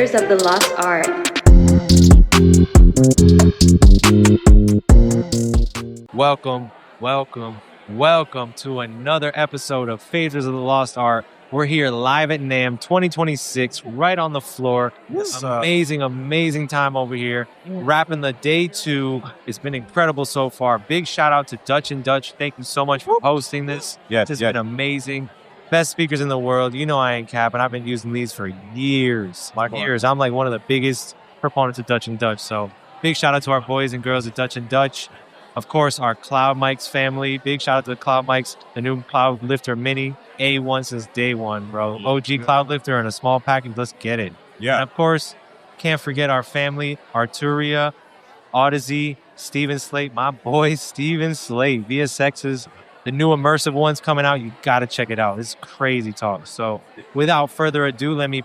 Faders of the Lost Art. Welcome to another episode of Faders of the Lost Art. We're here live at Namm 2026, right on the floor. Amazing time over here. Wrapping the day 2. It's been incredible so far. Big shout out to Dutch and Dutch. Thank you so much for hosting this. It's been amazing. Best speakers in the world. You know I ain't capping. I've been using these for years. I'm like one of the biggest proponents of Dutch and Dutch. So big shout out to our boys and girls at Dutch and Dutch. Of course, our Cloud Mics family. Big shout out to the Cloud Mics, the new Cloudlifter Mini. A1 since day one, bro. OG Cloudlifter in a small package. Let's get it. Yeah. And of course, can't forget our family, Arturia, Odyssey, Steven Slate, my boy Steven Slate. VSX's, the new immersive ones coming out. You got to check it out. It's crazy talk. So without further ado, let me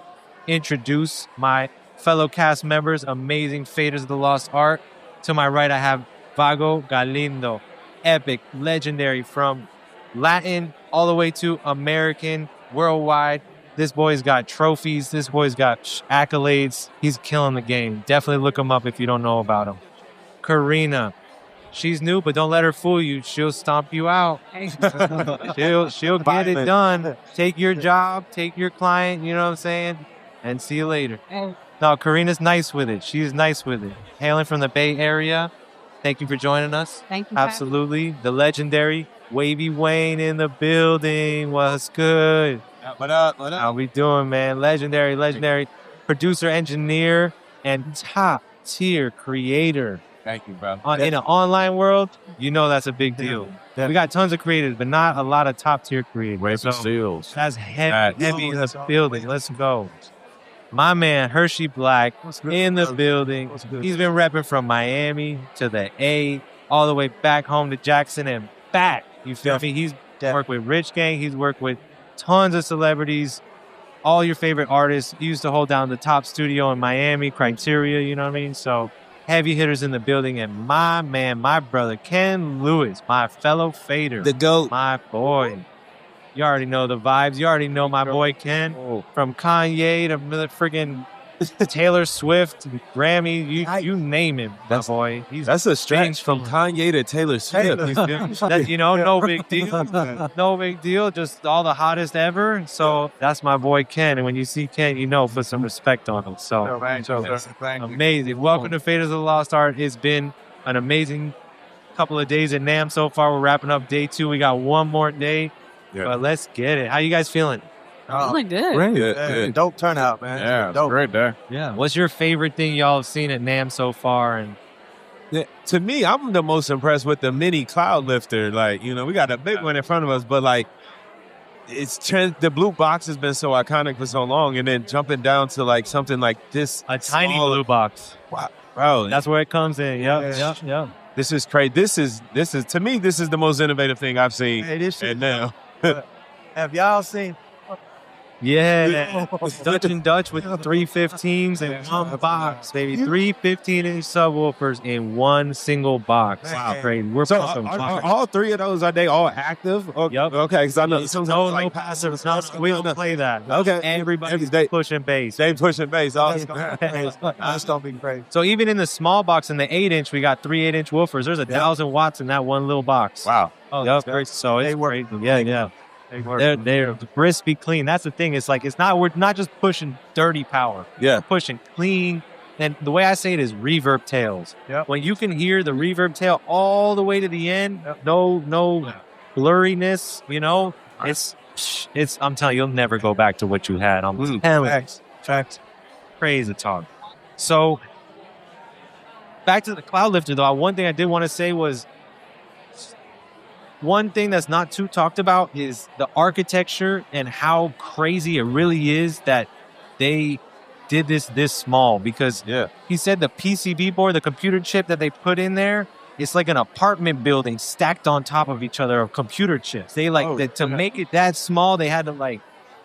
introduce my fellow cast members, amazing Faders of the Lost Art. To my right, I have Vago Galindo, epic, legendary, from Latin all the way to American, worldwide. This boy's got trophies. This boy's got accolades. He's killing the game. Definitely look him up if you don't know about him. Xarina, she's new, but don't let her fool you. She'll stomp you out. She'll get it done. Take your job, take your client, you know what I'm saying? And see you later. No, Xarina's nice with it. She's nice with it. Hailing from the Bay Area. Thank you for joining us. Thank you. Absolutely. The legendary Wavy Wayne in the building. What's good? What up? How we doing, man? Legendary producer, engineer, and top tier creator. Thank you, bro. In an online world, you know that's a big deal. We got tons of creators, but not a lot of top tier creators. Seals. That's heavy in the building. Let's go. My man, Hershey Blakk, in the building. He's been repping from Miami to the A, all the way back home to Jackson and back. You feel me? He's worked with Rich Gang. He's worked with tons of celebrities, all your favorite artists. He used to hold down the top studio in Miami, Criteria, you know what I mean? So heavy hitters in the building. And my man, my brother, Ken Lewis, my fellow fader. The GOAT. My boy. You already know the vibes. You already know my boy Ken. From Kanye to friggin' Taylor Swift, Grammy, you name him, that boy. That's a stretch from Kanye to Taylor Swift. No big deal. No big deal. Just all the hottest ever. So that's my boy Ken. And when you see Ken, put some respect on him. So amazing. Welcome to Faders of the Lost Art. It's been an amazing couple of days at Namm so far. We're wrapping up day 2. We got one more day. Yeah. But let's get it. How you guys feeling? Feeling good. Great. Good. Dope turnout, man. Yeah, dope. Great there. Yeah. What's your favorite thing y'all have seen at Namm so far? And to me, I'm the most impressed with the mini Cloudlifter. Like, we got a big one in front of us, but like, the blue box has been so iconic for so long, and then jumping down to like something like this, a tiny blue box. Wow, bro, that's where it comes in. Yep. This is crazy. This is to me, this is the most innovative thing I've seen. And now, have y'all seen? Yeah, Dutch and Dutch with 315s in one box, baby. 3 15-inch subwoofers in one single box. Wow, crazy. We're so are all 3 of those, are they all active? Yep. Okay, because I know no passive. We don't play that. Okay. Everybody's pushing bass. They pushing bass. That's gonna be great. So even in the small box, in the 8-inch, we got 3 8-inch woofers. There's 1,000 watts in that one little box. Wow. Oh, that's great. So it's great. Yeah. They're crispy clean. That's the thing. It's like we're not just pushing dirty power. Yeah. We're pushing clean. And the way I say it is reverb tails. Yep. When you can hear the reverb tail all the way to the end, no blurriness, it's I'm telling you, you'll never go back to what you had. I'm telling you. Facts. Crazy talk. So back to the Cloudlifter though, one thing I did want to say was, one thing that's not too talked about is the architecture and how crazy it really is that they did this small, because he said the PCB board, the computer chip that they put in there, it's like an apartment building stacked on top of each other of computer chips. They to make it that small, they had to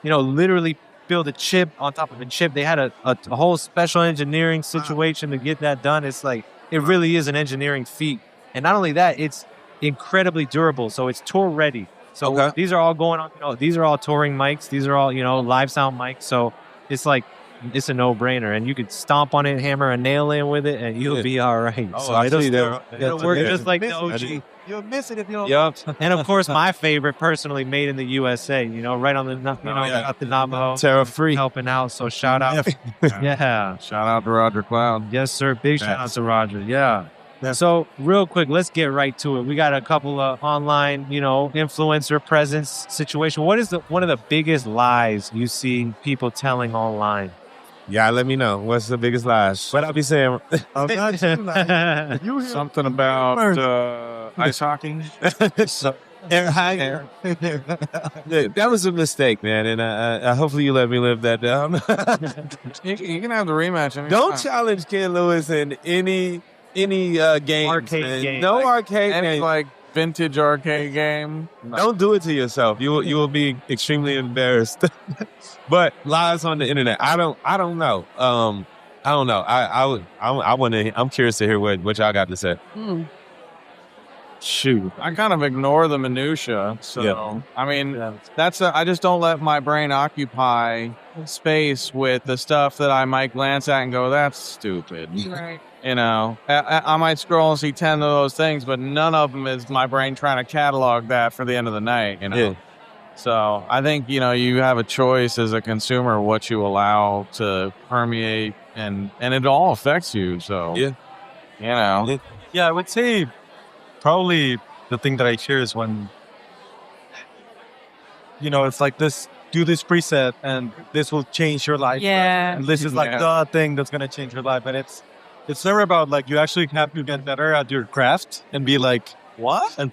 literally build a chip on top of a chip. They had a whole special engineering situation to get that done. It's like, it really is an engineering feat. And not only that, it's incredibly durable. So it's tour ready. So these are all going on, these are all touring mics. These are all, live sound mics. So it's like it's a no-brainer, and you could stomp on it, hammer a nail in with it, and you'll be all right. Oh, So I it'll see still that. it'll work just like the Miss it. OG. You'll miss it if you don't. Yup. And of course, my favorite, personally made in the USA. You know, right on the got the Navajo Terra free. helping out. So shout out, yeah, Shout out to Roger Cloud. yes sir, big shout out Yes. to Roger, yeah. So real quick, let's get right to it. We got a couple of online, influencer presence situation. What is one of the biggest lies you see people telling online? Yeah, let me know. What's the biggest lies? What I be saying? I'm not too like, you hear Something about ice hockey. air. Yeah, that was a mistake, man, and I hopefully you let me live that down. You can have the rematch. Anytime. Don't challenge Ken Lewis in any game. Arcade game. No arcade Any game. like vintage arcade game. No. Don't do it to yourself. You will be extremely embarrassed. But lies on the internet. I don't know. I don't know. I'm curious to hear what y'all got to say. Shoot. I kind of ignore the minutia. So Yeah. I mean, I just don't let my brain occupy space with the stuff that I might glance at and go, "That's stupid." Right. I might scroll and see 10 of those things, but none of them is my brain trying to catalog that for the end of the night. Yeah. So I think, you have a choice as a consumer what you allow to permeate, and it all affects you. So, Yeah. Yeah, I would say probably the thing that I hear is when, it's like this, do this preset and this will change your life. Yeah. And this is like the thing that's going to change your life. And it's never about like, you actually have to get better at your craft and be like, what? And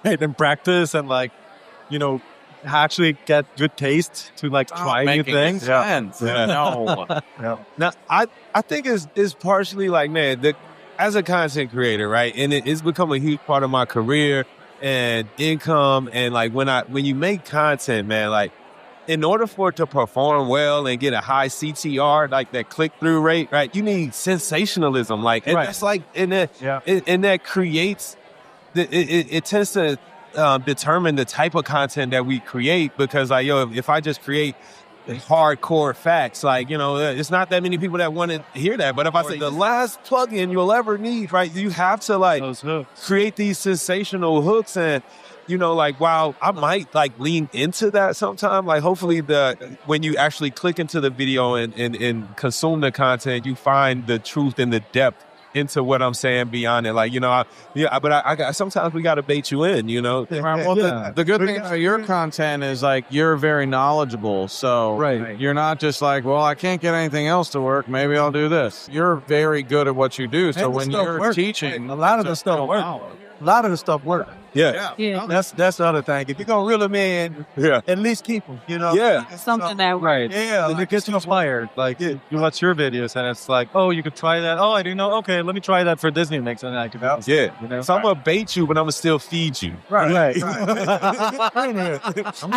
and practice and like, actually get good taste to like try new things. Sense. Yeah. No. Now, I think it's partially like, man, as a content creator, right? And it's become a huge part of my career and income. And like when you make content, man, like in order for it to perform well and get a high CTR, like that click-through rate, right? You need sensationalism. Like, and that's like, and that creates, it tends to determine the type of content that we create, because like, if I just create hardcore facts, like, it's not that many people that want to hear that. But if I say the last plugin you'll ever need, right, you have to like create these sensational hooks. And like, while I might like lean into that sometime, like hopefully when you actually click into the video and consume the content, you find the truth and the depth into what I'm saying beyond it. Like, but I got, sometimes we got to bait you in, Right. Well, the good thing about your content is like you're very knowledgeable. So you're not just like, well, I can't get anything else to work, maybe I'll do this. You're very good at what you do. So when you're teaching, a lot of the stuff works. A lot of the stuff works. Yeah. Yeah. That's the other thing. If you're gonna reel them in, at least keep them. Yeah. Something that Right. Yeah. It gets you inspired. Like, you watch your videos and it's like, oh, you could try that. Oh, I didn't know. Okay, let me try that for Disney mix. And I could Yeah. So I'm going to bait you, but I'm going to still feed you. Right. I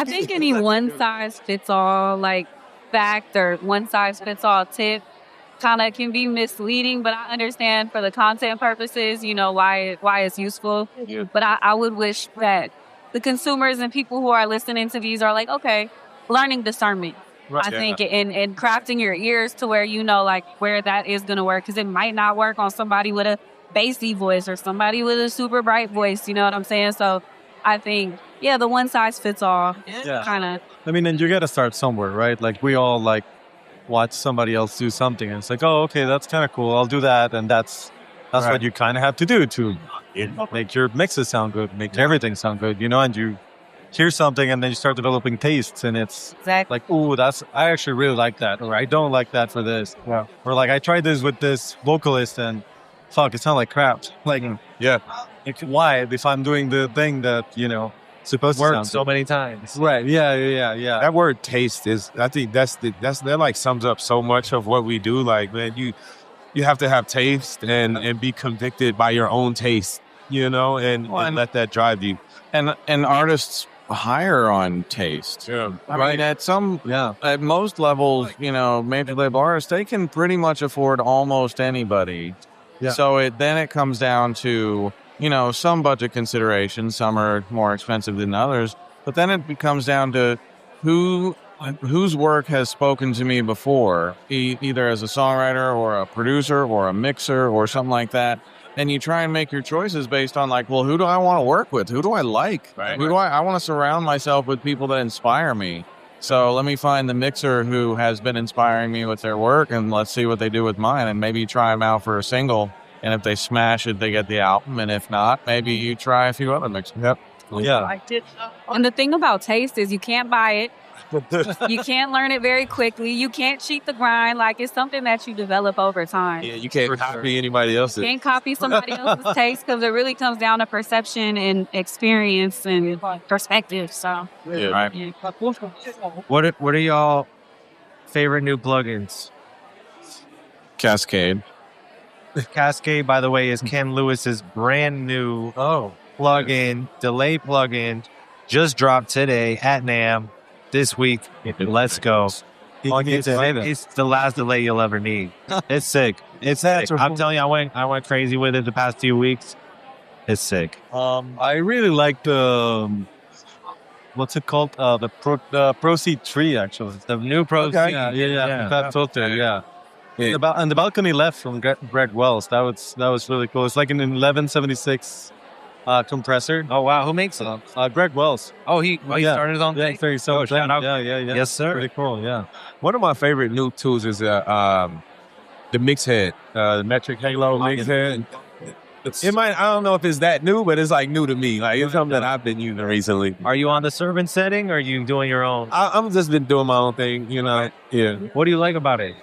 think any one size fits all like fact or one size fits all tip kind of can be misleading, but I understand for the content purposes, why it's useful. Yeah. But I would wish that the consumers and people who are listening to these are like, okay, learning discernment. Right. I think in crafting your ears to where like where that is going to work, because it might not work on somebody with a bassy voice or somebody with a super bright voice. You know what I'm saying? So I think, the one size fits all kind of. I mean, and you got to start somewhere, right? Like we all like watch somebody else do something and it's like, oh, okay, that's kind of cool. I'll do that. And that's what you kind of have to do to make your mixes sound good, make everything sound good, and you hear something and then you start developing tastes and it's Exactly. like, ooh, I actually really like that, or I don't like that for this. Yeah. Or like I tried this with this vocalist and fuck, it sounded like crap. Like, why? If I'm doing the thing that, supposed to Worked sound so good. many times. Right. Yeah. That word taste is, I think that like sums up so much of what we do. Like, man, you have to have taste and be convicted by your own taste, and let that drive you. and artists hire on taste. Yeah. I mean, at most levels, major label artists, they can pretty much afford almost anybody. Yeah. So then it comes down to, some budget considerations. Some are more expensive than others. But then it comes down to who whose work has spoken to me before, either as a songwriter or a producer or a mixer or something like that. And you try and make your choices based on like, well, who do I want to work with? Who do I like? Right. Who do I want to surround myself with people that inspire me. So let me find the mixer who has been inspiring me with their work, and let's see what they do with mine, and maybe try them out for a single. And if they smash it, they get the album. And if not, maybe you try a few other mixers. Yep. Yeah. And the thing about taste is you can't buy it. You can't learn it very quickly. You can't cheat the grind. Like, it's something that you develop over time. Yeah, you can't copy anybody else's. You can't copy somebody else's taste because it really comes down to perception and experience and perspective. So, Yeah. Right. yeah. What are y'all favorite new plugins? Cascade. Cascade, by the way, is Ken Lewis's brand new plugin, delay plugin, just dropped today at Namm this week. Let's go. It's the last delay you'll ever need. It's sick. It's sick. I'm telling you, I went crazy with it the past few weeks. It's sick. I really like the what's it called? The Proceed 3 actually. The new Pro. Yeah. FabFilter, yeah. Yeah. And the balcony left from Greg Wells. That was really cool. It's like an 1176 compressor. Oh wow, who makes it? Greg Wells. Oh, he started his own thing. Very so. Shout out. Yeah. Yes, sir. Pretty cool. Yeah. One of my favorite new tools is the mix head, the metric halo mix head. I don't know if it's that new, but it's like new to me. Like, it's something that I've been using recently. Are you on the servant setting, or are you doing your own? I'm just been doing my own thing, you know. Yeah. What do you like about it?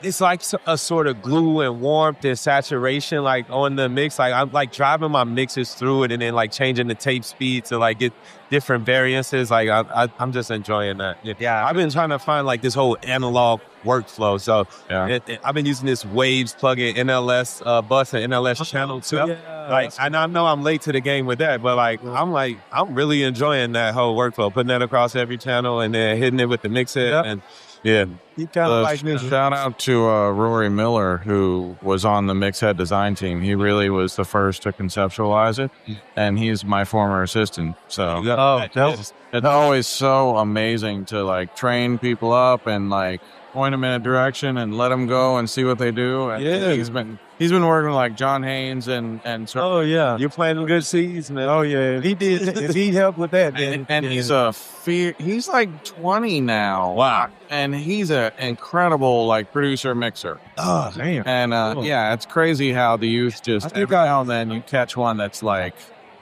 It's like a sort of glue and warmth and saturation, like on the mix. Like, I'm like driving my mixes through it and then like changing the tape speed to like get different variances. Like, I'm just enjoying that. Yeah. I've been trying to find like this whole analog workflow. So I've been using this Waves plugin, NLS bus and NLS channel too. Yeah, like, and I know I'm late to the game with that, but I'm really enjoying that whole workflow, putting that across every channel and then hitting it with the mix head and. Yeah. You kind of like me. Shout out to Rory Miller, who was on the Mixhead design team. He really was the first to conceptualize it, and he's my former assistant. So it's always so amazing to like train people up and like point them in a direction and let them go and see what they do. And he's been working with like John Haynes and you're planting good seeds, man. Oh yeah, he did. He helped with that, man. And he's like 20 now. Wow. And he's an incredible like producer mixer. Oh damn. And it's crazy how the youth just every now and then you catch one that's like.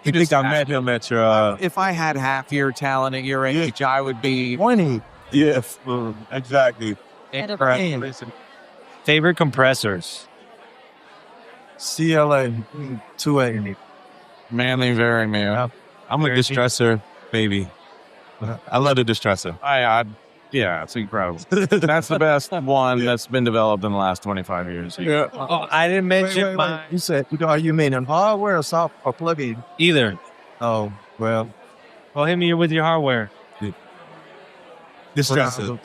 You think I met him at your? If I had half your talent at your age, I would be 20. Yes, exactly. Favorite compressors? CLA 280. Manley very me. I'm a Distressor, baby. I love the Distressor. Yeah, it's incredible. That's the best one that's been developed in the last 25 years. Yeah. Oh, I didn't mention mine. You said, you mean in hardware or soft or plug-in? Either. Oh, well. Well, hit me with your hardware. Distressor.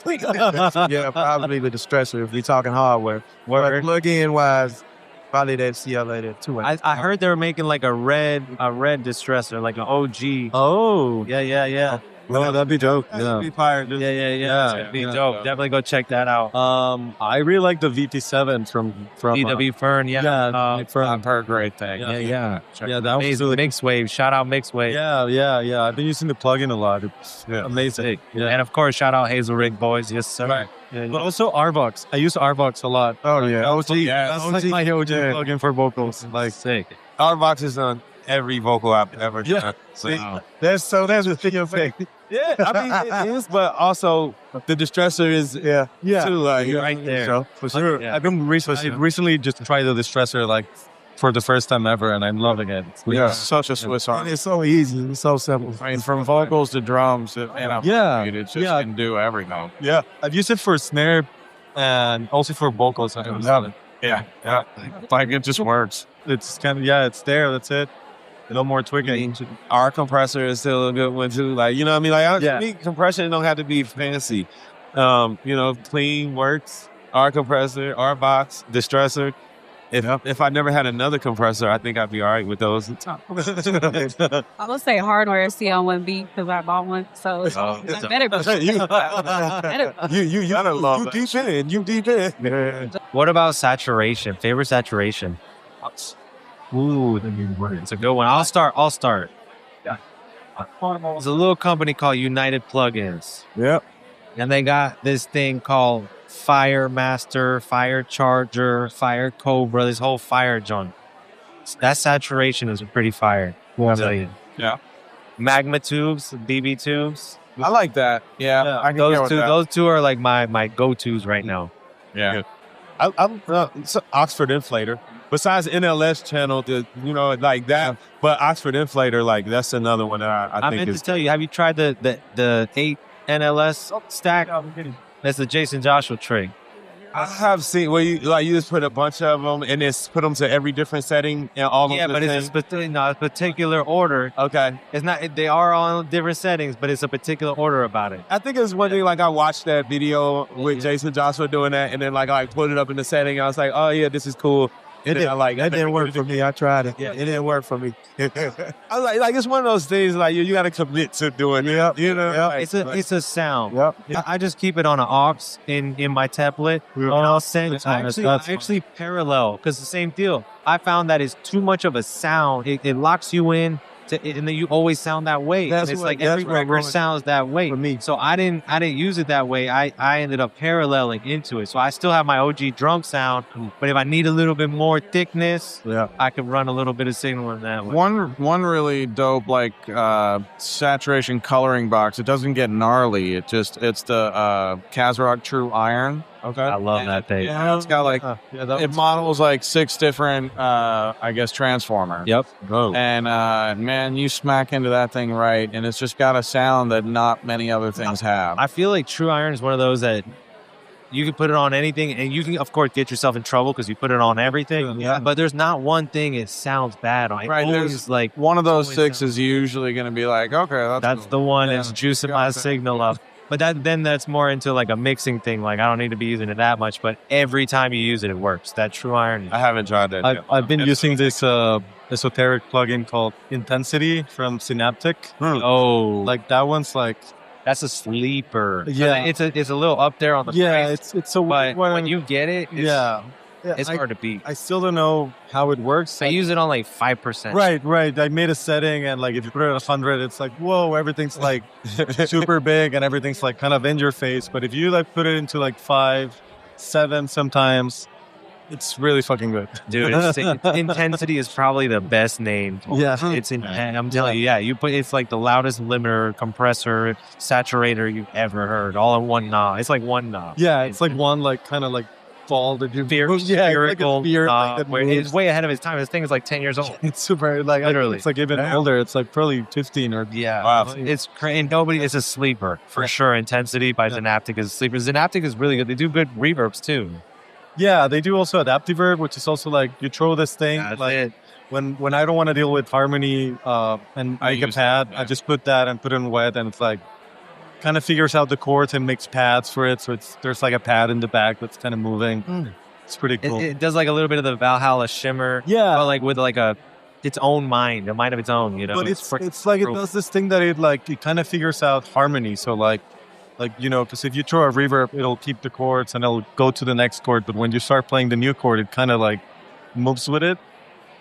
Yeah, probably the Distressor if you're talking hardware. But plug-in wise, probably that CLA that 280. I heard they were making like a red Distressor, like an OG. Oh. Yeah. Well, that'd be dope. Yeah. Be fired. Yeah. It'd be dope. Definitely go check that out. I really like the VT7 from DW Fern. I've heard great things. Yeah. Yeah, that was really Mix Wave. Shout out Mix Wave. Yeah. I've been using the plugin a lot. It's amazing. Yeah. And of course, shout out Hazel Rig Boys. Yes, sir. Right. Yeah. But also RVox. I use RVox a lot. Oh yeah, OG. That's like my OG plugin for vocals. Like sick. RVox is on every vocal I've ever done. Wow. That's a figure effect. Yeah, I mean it is, but also the Distressor is too, like You're right there. So, for sure. Yeah. I've been recently just tried the Distressor like for the first time ever, and I'm loving it. It's such a Swiss And Army. it's so easy. It's so simple. I mean, from vocals to drums, it just can do everything. Yeah, I've used it for snare and also for vocals. I love it. Yeah. Like it just works. It's kind of it's there. That's it. No more twigging. RCompressor is still a good one too. Like, you know what I mean? Like, to me, compression don't have to be fancy. Clean works. RCompressor, RVox, Distressor. If I never had another compressor, I think I'd be all right with those. I'm gonna say hardware CL1B because I bought one, so I better be. You deep in. What about saturation? Favorite saturation? Ooh, it's a good one. I'll start. There's a little company called United Plugins. Yep. And they got this thing called FireMaster, FireCharger, Fire Cobra, this whole fire joint. That saturation is pretty fire. I'll tell you. Yeah. Magma tubes, BB tubes. I like that. Yeah. I can go with that. Those two are like my go-tos right now. Yeah. I'm it's Oxford Inflator. Besides NLS channel, like that. But Oxford Inflator, like that's another one that I think meant is. to tell you, have you tried the 8 NLS stack? That's the Jason Joshua trig. I have seen where you just put a bunch of them and it's put them to every different setting and all. Yeah, but it's a particular order. Okay, it's not. They are all in different settings, but it's a particular order about it. I think it's one thing. Like I watched that video with Jason Joshua doing that, and then like I put it up in the setting. And I was like, oh yeah, this is cool. That didn't work for me. I tried it. Yeah, it didn't work for me. I was like it's one of those things like you got to commit to doing it. Yep. It's a sound. Yep. I just keep it on an aux in my template. I'll send. I actually parallel because the same deal. I found that it's too much of a sound. It locks you in. And then you always sound that way. It's like every record sounds that way. For me. So I didn't use it that way. I ended up paralleling into it. So I still have my OG drum sound, but if I need a little bit more thickness, I can run a little bit of signal in that way. One really dope like saturation coloring box. It doesn't get gnarly. It's the Kazrog True Iron. Okay. I love that thing. Yeah, it's got like it models like 6 different transformers. Yep. Oh. And man, you smack into that thing right, and it's just got a sound that not many other things have. I feel like True Iron is one of those that you can put it on anything, and you can of course get yourself in trouble because you put it on everything. Yeah. But there's not one thing it sounds bad on. Right. There's like one of those 6 is usually going to be like, okay, that's cool. The one that's juicing my signal up. But that's more into like a mixing thing. Like I don't need to be using it that much, but every time you use it, it works. That True Iron. I haven't tried that. I've been using this esoteric plugin called Intensity from Zynaptiq. Oh, like that one's like that's a sleeper. Yeah, it's a little up there on the price. it's so. But when you get it, it's hard to beat. I still don't know how it works. I use it on like 5%. Right. I made a setting, and like if you put it at 100, it's like whoa, everything's like super big, and everything's like kind of in your face. But if you like put it into like 5, 7, sometimes it's really fucking good, dude. Intensity is probably the best name. Yeah, I'm telling you. Yeah, it's like the loudest limiter, compressor, saturator you've ever heard, all in one knob. It's like one knob. Yeah, it's like one like kind of like fall that you spherical knob. It's way ahead of its time. This thing is like 10 years old. It's super like literally. It's like even older. It's like probably 15 or wow. It's crazy. Nobody is a sleeper for sure. Intensity by Zynaptiq is a sleeper. Zynaptiq is really good. They do good reverbs too. Yeah, they do also adaptive reverb, which is also like you throw this thing when I don't want to deal with harmony and make a pad, I just put that and put it in wet, and it's like kind of figures out the chords and makes pads for it. So there's like a pad in the back that's kind of moving. It's pretty cool. It does like a little bit of the Valhalla shimmer. Yeah, but like with like its own mind, a mind of its own. You know, but it's like it does this thing that it kind of figures out harmony. So like because if you throw a reverb, it'll keep the chords and it'll go to the next chord. But when you start playing the new chord, it kind of like moves with it.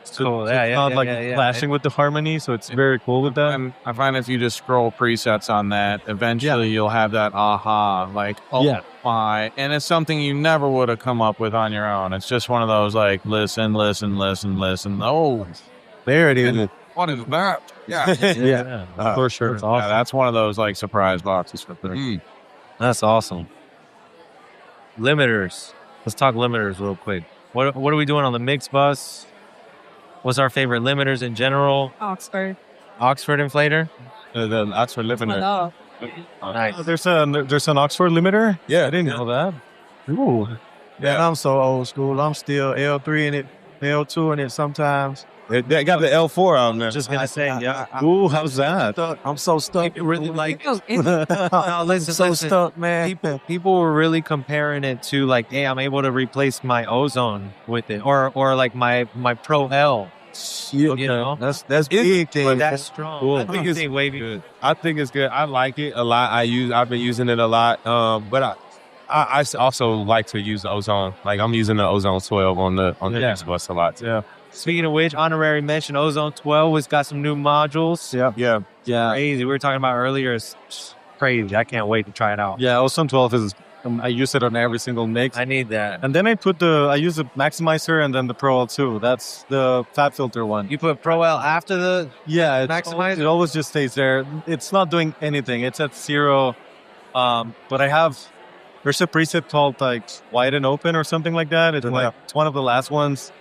It's cool. So it's not clashing with the harmony. So it's very cool with that. And I find if you just scroll presets on that, eventually you'll have that aha, like, my. And it's something you never would have come up with on your own. It's just one of those like, listen. Oh, there it is. What is that? Yeah. For sure. That's awesome. That's one of those like surprise boxes for things. That's awesome. Limiters. Let's talk limiters real quick. What are we doing on the mix bus? What's our favorite limiters in general? Oxford Inflator? The Oxford limiter. Nice. There's an Oxford limiter? Yeah. I didn't know that. Ooh. Yeah, I'm so old school. I'm still L3 in it, L2 in it sometimes. They got the L4 on there. Just gonna say, Ooh, how's that? I'm so stuck. really like. It's- Listen, Stuck, man. people were really comparing it to like, hey, I'm able to replace my Ozone with it, or like my Pro L. You know, That's big thing. that's strong. Cool. I think it's Wavy. Good. I think it's good. I like it a lot. I've been using it a lot. But I also like to use the Ozone. Like I'm using the Ozone 12 on the Xbox a lot. Yeah. Speaking of which, honorary mention, Ozone 12 has got some new modules. Yeah. Crazy. We were talking about earlier. It's crazy. I can't wait to try it out. Yeah, Ozone 12 is. I use it on every single mix. I need that. And then I use the maximizer and then the Pro L too. That's the FabFilter one. You put Pro L after the maximizer? It always just stays there. It's not doing anything. It's at 0. But there's a preset called like wide and open or something like that. It's it's one of the last ones.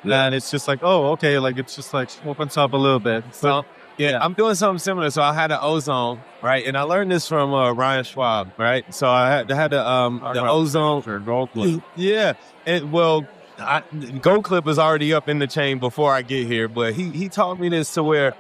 Yeah. And it's just like, oh, okay. Like it's just like opens up a little bit. So I'm doing something similar. So I had an Ozone, right? And I learned this from Ryan Schwab, right? So I had the Ozone. Gold Clip. Yeah. Gold Clip is already up in the chain before I get here, but he taught me this to where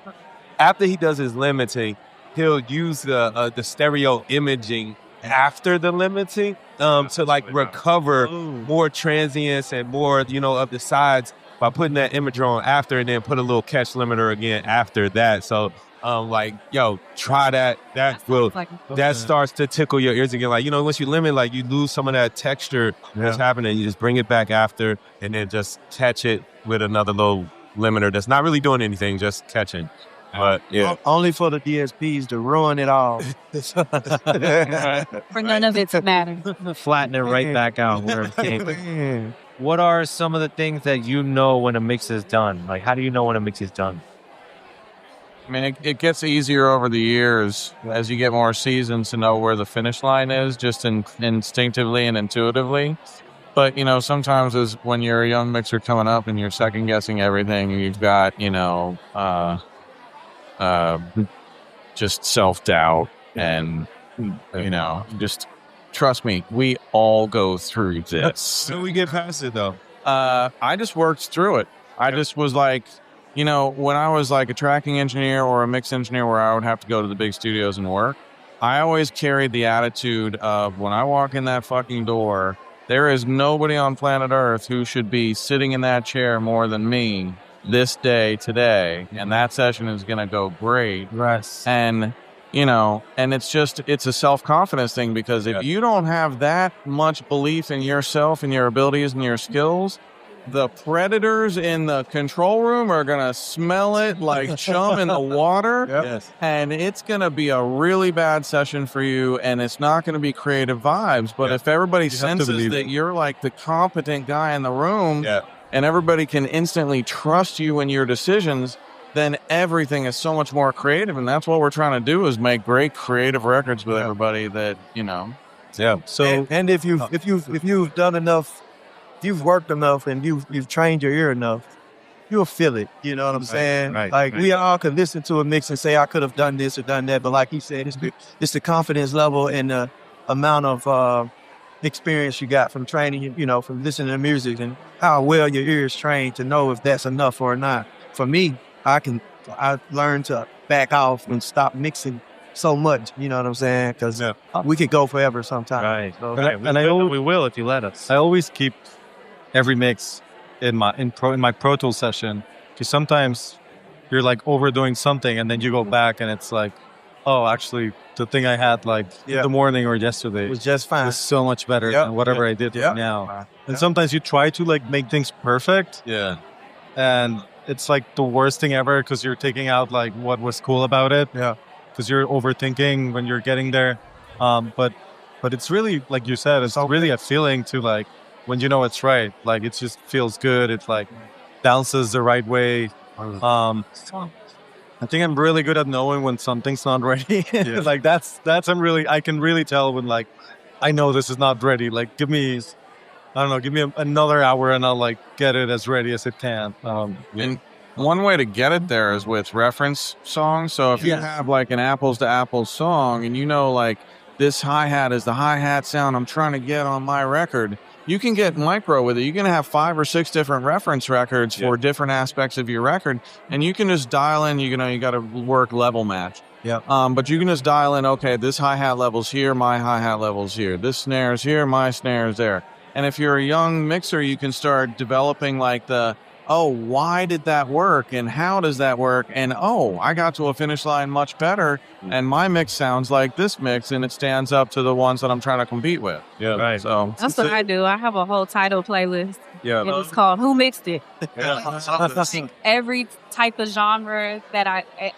after he does his limiting, he'll use the stereo imaging after the limiting to like recover more transients and more, of the sides by putting that imager on after and then put a little catch limiter again after that. So try that. That starts to tickle your ears again. Like, once you limit, like you lose some of that texture that's happening. You just bring it back after and then just catch it with another little limiter that's not really doing anything, just catching. But only for the DSPs to ruin it all. For none of it to matter. Flatten it right back out where it came. What are some of the things that you know when a mix is done? Like, how do you know when a mix is done? I mean, it gets easier over the years as you get more seasons to know where the finish line is, just instinctively and intuitively. But, sometimes when you're a young mixer coming up and you're second guessing everything, you've got, just self-doubt and, just trust me, we all go through this. So we get past it though. I just worked through it. I just was like, when I was like a tracking engineer or a mix engineer where I would have to go to the big studios and work, I always carried the attitude of when I walk in that fucking door, there is nobody on planet Earth who should be sitting in that chair more than me this day today, and that session is going to go great. Right. And and it's a self-confidence thing, because if you don't have that much belief in yourself and your abilities and your skills, the predators in the control room are going to smell it like chum in the water. Yes. And it's going to be a really bad session for you, and it's not going to be creative vibes. But if everybody senses that you're like the competent guy in the room, and everybody can instantly trust you in your decisions, then everything is so much more creative. And that's what we're trying to do, is make great creative records with everybody that, Yeah. So and if you've done enough, if you've worked enough and you've trained your ear enough, you'll feel it. You know what I'm saying? Right. We all could listen to a mix and say, I could have done this or done that. But like he said, it's the confidence level and the amount of experience you got from training, from listening to music, and how well your ear is trained to know if that's enough or not. For me, I learned to back off and stop mixing so much, you know what I'm saying? Because we could go forever sometimes. Right. So, We will if you let us. I always keep every mix in my Pro Tool session, because sometimes you're like overdoing something and then you go back and it's like, oh, actually, the thing I had like the morning or yesterday was just fine. Was so much better than whatever I did now. And sometimes you try to like make things perfect. Yeah. And it's like the worst thing ever, because you're taking out like what was cool about it. Yeah. Because you're overthinking when you're getting there. But it's really, like you said, it's really a feeling to like, when you know it's right, like it just feels good. It's like bounces the right way. I think I'm really good at knowing when something's not ready. Like I can really tell when like, I know this is not ready. Like give me another hour and I'll like get it as ready as it can. And one way to get it there is with reference songs. So if you have like an apples to apples song and like this hi-hat is the hi-hat sound I'm trying to get on my record. You can get micro with it. You can have 5 or 6 different reference records for different aspects of your record, and you can just dial in. You got to work level match. Yeah. But you can just dial in. Okay, this hi-hat level's here. My hi-hat level's here. This snare's here. My snare's there. And if you're a young mixer, you can start developing like why did that work and how does that work? And I got to a finish line much better, and my mix sounds like this mix, and it stands up to the ones that I'm trying to compete with. Yeah, Right. So That's what I do. I have a whole title playlist. Yeah. It's called Who Mixed It? Yeah. Every type of genre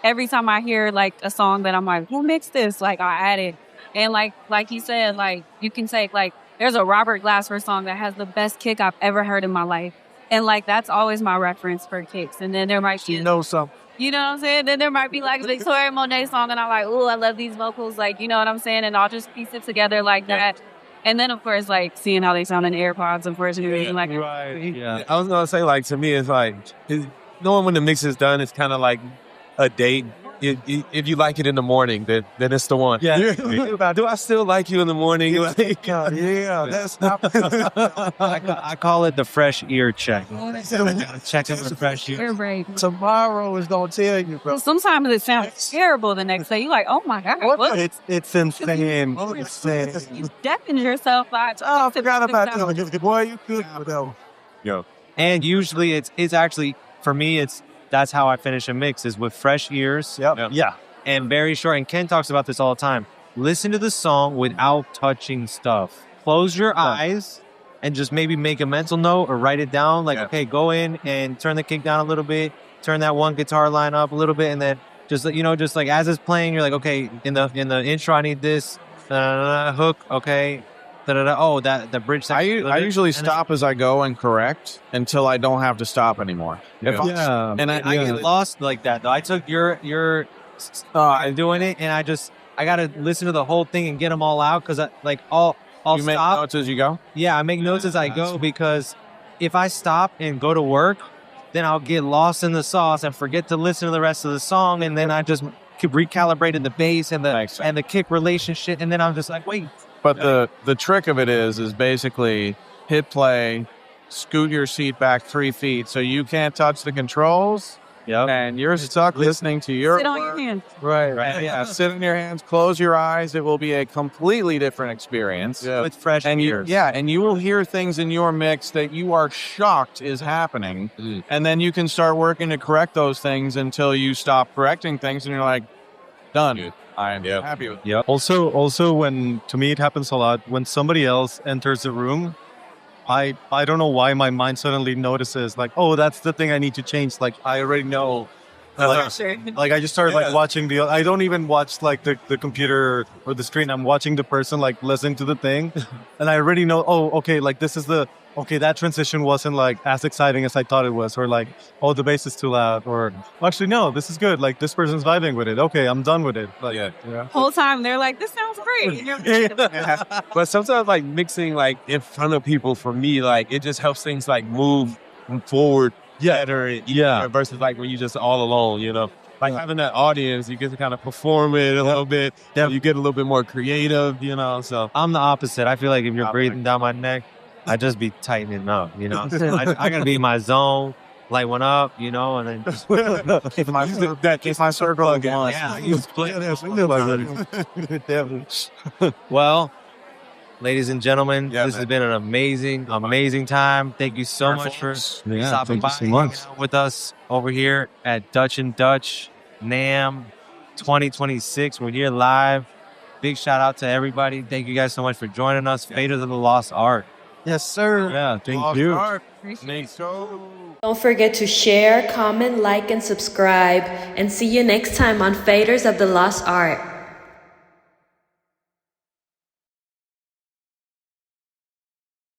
every time I hear like a song that I'm like, who mixed this? Like I add it. And like you said, like you can take like, there's a Robert Glasper song that has the best kick I've ever heard in my life. And like, that's always my reference for kicks. And then there might be, You know something. you know what I'm saying? Then there might be like a Victoria Monet song and I'm like, ooh, I love these vocals. Like, you know what I'm saying? And I'll just piece it together like that. And then of course, like seeing how they sound in AirPods, unfortunately. Like, Yeah. I was gonna say, like, to me, it's like knowing when the mix is done. It's kind of like a date. If you like it in the morning, then it's the one. Yeah. Do I still like you in the morning? Like, Yeah, that's not. I call it the fresh ear check. Check it for fresh ear. ear break. Tomorrow is gonna tell you, bro. Sometimes it sounds terrible the next day. You're like, oh my God, what? It's insane. It's insane. You deafened yourself by Oh, I forgot about that. Boy, you could though. And usually it's actually, for me, that's how I finish a mix, is with fresh ears. Yep. Yeah. And very short. And Ken talks about this all the time. Listen to the song without touching stuff. Close your eyes and just maybe make a mental note or write it down. Like, okay, go in and turn the kick down a little bit, turn that one guitar line up a little bit, and then just like as it's playing, you're like, okay, in the intro I need this hook, okay. Oh, the bridge. I usually stop as I go and correct until I don't have to stop anymore. And I get lost like that though. I took your doing it, and I gotta listen to the whole thing and get them all out, because I'll you make stop. notes as you go? Yeah, I make notes as I go, because if I stop and go to work, then I'll get lost in the sauce and forget to listen to the rest of the song, and then I just keep recalibrating the bass and the kick relationship, and then I'm just like, wait. But the trick of it is basically hit play, scoot your seat back 3 feet so you can't touch the controls. Yep. And you're stuck listening to your Sit on your hands. Right. Yeah. Sit on your hands, close your eyes. It will be a completely different experience. With fresh ears. And you will hear things in your mix that you are shocked is happening. And then you can start working to correct those things until you stop correcting things and you're like, done. I'm happy with it. Yeah. Also, when, to me, it happens a lot when somebody else enters the room. I don't know why my mind suddenly notices, like, oh, that's the thing I need to change. Like, I already know. Like I just started like watching I don't even watch like the computer or the screen. I'm watching the person like listening to the thing, and I already know. Oh, okay, like this is that transition wasn't like as exciting as I thought it was, or like, oh, the bass is too loud, or actually no, this is good. Like this person's vibing with it. Okay, I'm done with it. Like, Whole time they're like, this sounds great. But sometimes like mixing like in front of people, for me, like it just helps things like move forward better. Versus like when you just all alone, you know. Like having that audience, you get to kind of perform it a little bit. You get a little bit more creative, you know. So I'm the opposite. I feel like if you're breathing down my neck, I just be tightening up, you know. I gotta be in my zone, light one up, you know, and then just Keep my circle again. yeah, you split. Well, ladies and gentlemen, this has been an amazing time. Thank you so much for stopping by with us over here at Dutch and Dutch Namm 2026. We're here live. Big shout out to everybody. Thank you guys so much for joining us. Faders of the Lost Art. Yes, sir. Yeah, thank you. Don't forget to share, comment, like, and subscribe. And see you next time on Faders of the Lost Art.